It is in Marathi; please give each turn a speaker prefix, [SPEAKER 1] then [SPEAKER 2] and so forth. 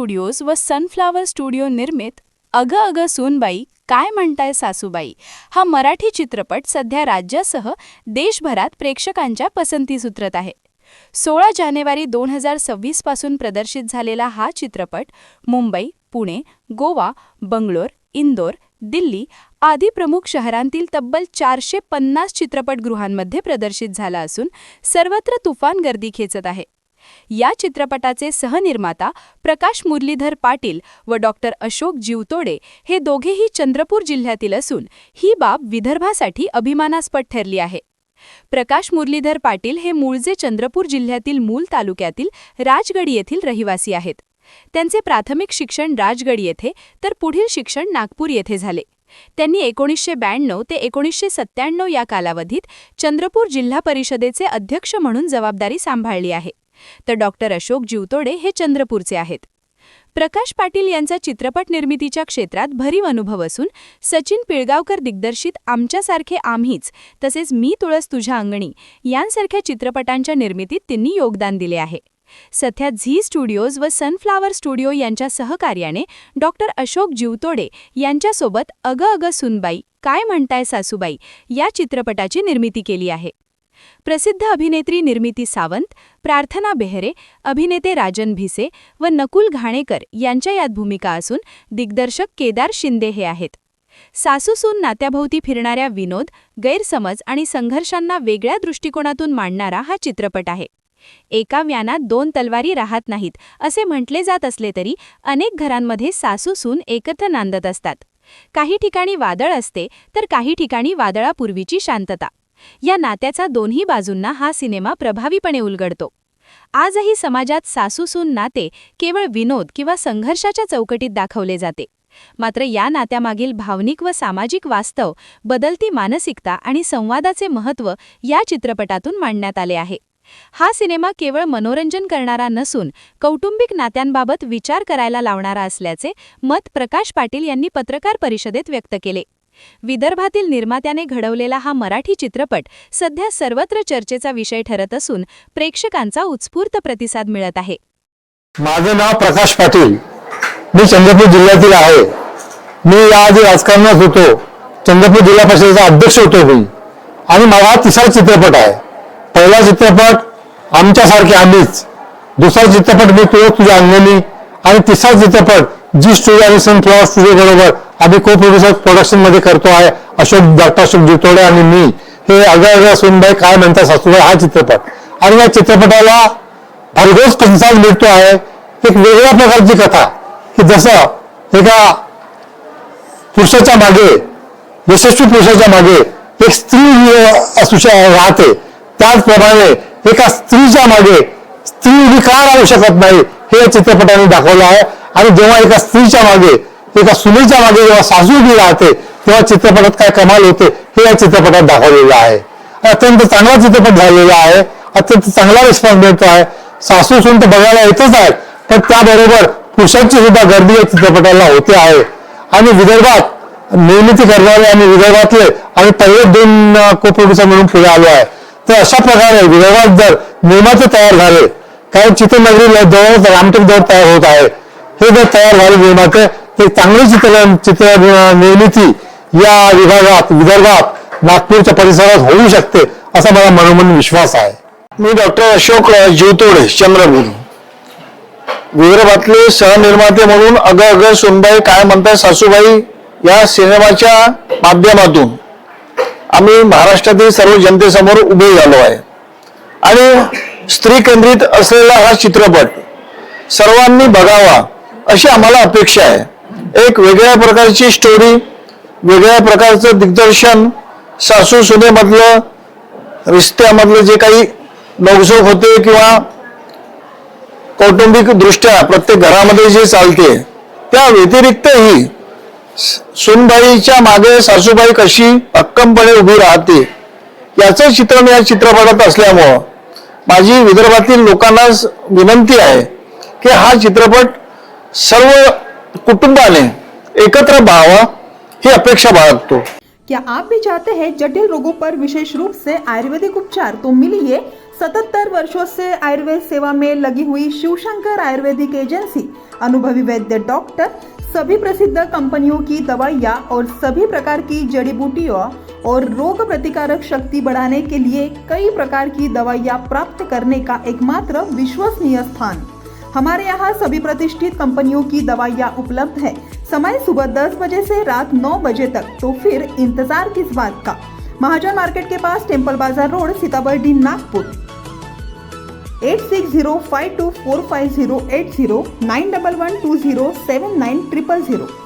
[SPEAKER 1] स्टुडिओज व सनफ्लावर स्टुडिओ निर्मित अगं अगं सूनबाई काय म्हणताय सासूबाई हा मराठी चित्रपट सध्या राज्यासह देशभरात प्रेक्षकांच्या पसंतीस उतरत आहे. 16 जानेवारी 2026 पासून प्रदर्शित झालेला हा चित्रपट मुंबई, पुणे, गोवा, बंगलोर, इंदोर, दिल्ली आदी प्रमुख शहरांतील तब्बल 450 चित्रपटगृहांमध्ये प्रदर्शित झाला असून सर्वत्र तुफान गर्दी खेचत आहे. या चित्रपटाचे सहनिर्माता प्रकाश मुरलीधर पाटील व डॉक्टर अशोक जीवतोडे हे दोघेही चंद्रपूर जिल्ह्यातील असून ही बाब विदर्भासाठी अभिमानास्पद ठरली आहे. प्रकाश मुरलीधर पाटील हे मूळचे चंद्रपूर जिल्ह्यातील मूल तालुक्यातील राजगडी येथील रहिवासी आहेत. त्यांचे प्राथमिक शिक्षण राजगडी येथे तर पुढील शिक्षण नागपूर येथे झाले. त्यांनी 1992 ते 1997 या कालावधीत चंद्रपूर जिल्हा परिषदेचे अध्यक्ष म्हणून जबाबदारी सांभाळली आहे. तर डॉक्टर अशोक जीवतोडे हे चंद्रपूरचे आहेत. प्रकाश पाटील यांचा चित्रपट निर्मितीच्या क्षेत्रात भरीव अनुभव असून सचिन पिळगावकर दिग्दर्शित आमच्यासारखे आम्हीच तसेच मी तुळस तुझ्या अंगणी यांसारख्या चित्रपटांच्या निर्मितीत त्यांनी योगदान दिले आहे. सध्या झी स्टुडिओज व सनफ्लावर स्टुडिओ यांच्या सहकार्याने डॉक्टर अशोक जीवतोडे यांच्यासोबत अगं अगं सूनबाई काय म्हणताय सासूबाई या चित्रपटाची निर्मिती केली आहे. प्रसिद्ध अभिनेत्री निर्मिती सावंत, प्रार्थना बेहरे, अभिनेते राजन भिसे व नकुल घाणेकर यांच्या यात भूमिका असून दिग्दर्शक केदार शिंदे हे आहेत. सासूसून नात्याभोवती फिरणाऱ्या विनोद, गैरसमज आणि संघर्षांना वेगळ्या दृष्टिकोनातून मांडणारा हा चित्रपट आहे. एका व्यानात दोन तलवारी राहत नाहीत असे म्हटले जात असले तरी अनेक घरांमध्ये सासूसून एकत्र नांदत असतात. काही ठिकाणी वादळ असते तर काही ठिकाणी वादळापूर्वीची शांतता. या नात्याचा दोन्ही बाजूंना हा सिनेमा प्रभावीपणे उलगडतो. आजही समाजात सासूसून नाते केवळ विनोद किंवा संघर्षाच्या चौकटीत दाखवले जाते. मात्र या नात्यामागील भावनिक व सामाजिक वास्तव, बदलती मानसिकता आणि संवादाचे महत्त्व या चित्रपटातून मांडण्यात आले आहे. हा सिनेमा केवळ मनोरंजन करणारा नसून कौटुंबिक नात्यांबाबत विचार करायला लावणारा असल्याचे मत प्रकाश पाटील यांनी पत्रकार परिषदेत व्यक्त केले. विदर्भातील निर्मात्याने घडवलेला हा मराठी चित्रपट सध्या सर्वत्र चर्चेचा विषय ठरत असून प्रेक्षकांचा उत्स्फूर्त प्रतिसाद मिळत आहे.
[SPEAKER 2] माझे नाव प्रकाश पाटील, मी चंद्रपूर जिल्ह्यातील आहे. मी याआधी राजकारणात होतो. चंद्रपूर जिल्हा परिषदेचा अध्यक्ष होतो मी आणि माझा तिसरा चित्रपट आहे. पहिला चित्रपट आमच्यासारखे आम्हीच, दुसरा चित्रपट मी तुळस तुझ्या अंगणी आणि तिसरा चित्रपट जी स्टुडिओ आणि सनफ्लावर स्टुडिओ बरोबर आम्ही को प्रोड्युसर प्रोडक्शन मध्ये करतो आहे. डॉक्टर अशोक जीवतोडे आणि मी हे अगं अगं सूनबाई काय म्हणतात सासूबाई हा चित्रपट आणि या चित्रपटाला भरघोस प्रतिसाद मिळतो आहे. एक वेगळ्या प्रकारची कथा की जसं एका पुरुषाच्या मागे, यशस्वी पुरुषाच्या मागे एक स्त्री राहते, त्याचप्रमाणे एका स्त्रीच्या मागे स्त्री उभी का राहू शकत नाही हे या चित्रपटाने दाखवलं आहे. आणि जेव्हा एका स्त्रीच्या मागे, एका सुनेच्या मागे जेव्हा सासू उभी राहते तेव्हा चित्रपटात काय कमाल होते हे या चित्रपटात दाखवलेलं आहे. अत्यंत चांगला चित्रपट झालेला आहे. अत्यंत चांगला रिस्पॉन्स मिळतो आहे. सासू सून तर बघायला येतच आहेत, पण त्याबरोबर पुरुषांची सुद्धा गर्दी या चित्रपटाला होते आहे. आणि विदर्भात निर्मिती करणारे आणि विदर्भातले आणि पहिले 2 को प्रोड्युसर म्हणून पुढे आलो आहे. तर अशा प्रकारे विदर्भात जर निर्माते तयार झाले, कारण चित्रनगरी जवळ रामटेक जवळ तयार होत आहे, हे जर तयार झाले निर्माते तर चांगली चित्र निर्मिती या विभागात, विदर्भात, नागपूरच्या परिसरात होऊ शकते असा मला मनोमन विश्वास आहे.
[SPEAKER 3] मी डॉक्टर अशोक जीवतोडे, चंद्रपूर. विदर्भातले सहनिर्माते म्हणून अगं अगं सूनबाई काय म्हणताय सासूबाई या सिनेमाच्या माध्यमातून आम्ही महाराष्ट्रातील सर्व जनतेसमोर उभे झालो आहे. आणि स्त्री केंद्रित असलेला हा चित्रपट सर्वांनी बघावा अशी आम्हाला अपेक्षा आहे. एक वेगळ्या प्रकारची स्टोरी, वेगळ्या प्रकारचं दिग्दर्शन, सासू सुनेमधलं, रिश्त्यामधलं जे काही नोकझोक होते किंवा कौटुंबिक दृष्ट्या प्रत्येक घरामध्ये जे चालते त्या व्यतिरिक्तही सूनबाईच्या मागे सासूबाई कशी भक्कमपणे उभी राहते याचं चित्रण या चित्रपटात असल्यामुळं माझी विदर्भातील लोकांना विनंती आहे की हा चित्रपट सर्व कुटुंबाने एकत्र पाहावा ही अपेक्षा बाळगतो.
[SPEAKER 4] क्या आप भी चाहते हैं जटिल रोगों पर विशेष रूप से आयुर्वेदिक उपचार? तो मिलिए 77 वर्षों से आयुर्वेद सेवा में लगी हुई शिवशंकर आयुर्वेदिक एजेंसी, अनुभवी वैद्य डॉक्टर, सभी प्रसिद्ध कंपनियों की दवाइयाँ और सभी प्रकार की जड़ी बूटियों और रोग प्रतिकारक शक्ति बढ़ाने के लिए कई प्रकार की दवाइयाँ प्राप्त करने का एकमात्र विश्वसनीय स्थान। हमारे यहाँ सभी प्रतिष्ठित कंपनियों की दवाइयाँ उपलब्ध है। समय सुबह 10 बजे से रात 9 बजे तक। तो फिर इंतजार किस बात का? महाजन मार्केट के पास, टेम्पल बाजार रोड, सीताबर्डी, नागपुर। 8605245080 911207900।